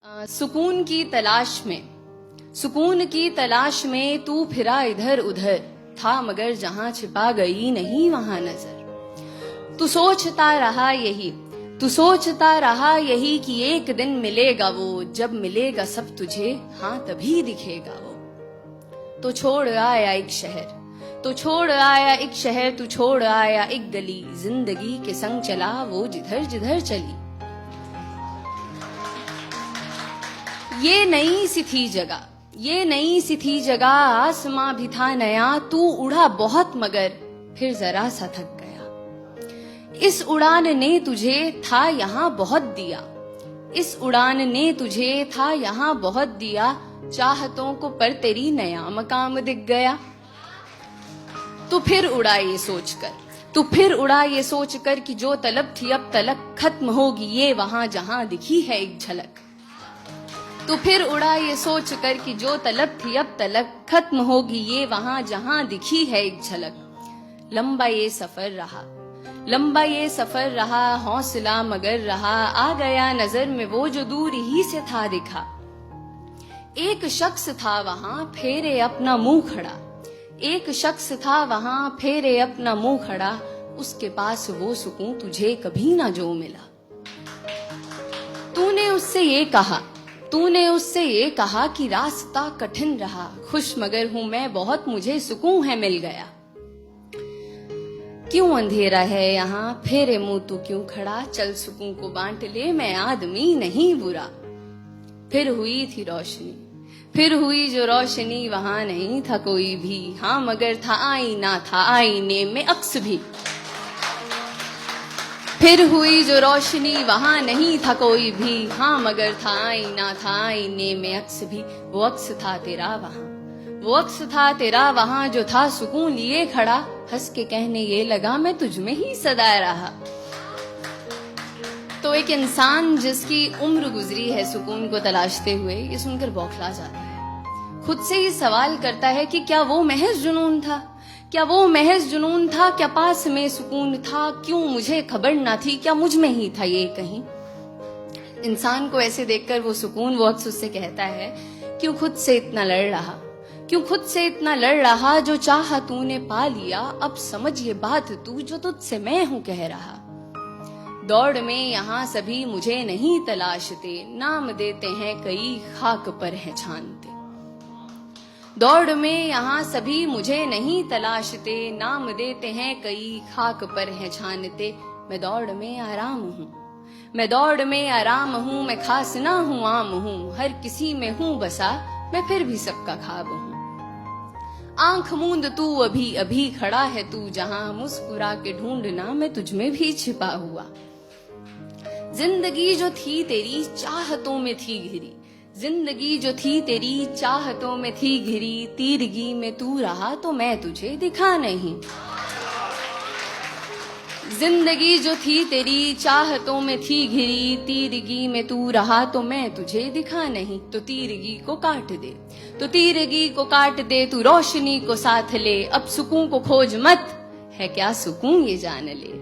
सुकून की तलाश में तू फिरा इधर उधर, था मगर जहां छिपा गई नहीं वहां नजर। तू सोचता रहा यही कि एक दिन मिलेगा वो, जब मिलेगा सब तुझे हाँ तभी दिखेगा वो। तो छोड़ आया एक शहर, तू छोड़ आया एक गली, जिंदगी के संग चला वो जिधर जिधर चली। ये नई सी थी जगह, आसमां भी था नया, तू उड़ा बहुत मगर फिर जरा सा थक गया। इस उड़ान ने तुझे था यहाँ बहुत दिया, चाहतों को पर तेरी नया मकाम दिख गया। तू फिर उड़ा ये सोचकर कि जो तलब थी अब तलक खत्म होगी ये वहां जहां दिखी है एक झलक। तू फिर उड़ा ये सोचकर कि जो तलब थी अब तलक खत्म होगी ये वहां जहां दिखी है एक झलक। लंबा ये सफर रहा हौसला मगर रहा, आ गया नजर में वो जो दूर ही से था दिखा। एक शख्स था वहां फेरे अपना मुंह खड़ा, उसके पास वो सुकून तुझे कभी ना जो मिला। तूने उससे ये कहा कि रास्ता कठिन रहा, खुश मगर हूं मैं बहुत मुझे सुकून है मिल गया। क्यों अंधेरा है यहाँ फेरे मुंह तू क्यों खड़ा, चल सुकून को बांट ले मैं आदमी नहीं बुरा। फिर हुई जो रोशनी वहां नहीं था कोई भी, हाँ मगर था आईना था आईने में अक्स भी। फिर हुई जो रोशनी वहां नहीं था कोई भी, हाँ मगर था आईना था आईने में अक्स भी। वो अक्स था तेरा वहां जो था सुकून लिए खड़ा, हंस के कहने ये लगा मैं तुझ में ही सदा रहा। तो एक इंसान जिसकी उम्र गुजरी है सुकून को तलाशते हुए, ये सुनकर बौखला जाता है। खुद से ही सवाल करता है कि क्या वो महज जुनून था, क्या पास में सुकून था, क्यों मुझे खबर ना थी, क्या मुझ में ही था ये कहीं। इंसान को ऐसे देखकर वो सुकून वो अक्स उससे कहता है, क्यों खुद से इतना लड़ रहा, जो चाहा तूने पा लिया, अब समझ ये बात तू जो तुझसे मैं हूं कह रहा। दौड़ में यहाँ सभी मुझे नहीं तलाशते, नाम देते हैं कई खाक पर है छानते। दौड़ में यहाँ सभी मुझे नहीं तलाशते, नाम देते हैं कई खाक पर है छानते। मैं दौड़ में आराम हूँ, मैं खास ना हूँ आम हूँ, हर किसी में हूँ बसा मैं फिर भी सबका ख्वाब हूँ। आंख मूंद तू अभी खड़ा है तू जहां, मुस्कुरा के ढूंढना मैं तुझ में भी छिपा हुआ। जिंदगी जो थी तेरी चाहतों में थी घिरी, तीरगी में तू रहा तो मैं तुझे दिखा नहीं। जिंदगी जो थी तेरी चाहतों में थी घिरी, तीरगी में तू रहा तो मैं तुझे दिखा नहीं। तो तीरगी को काट दे तू रोशनी को साथ ले, अब सुकून को खोज मत, है क्या सुकून ये जान ले।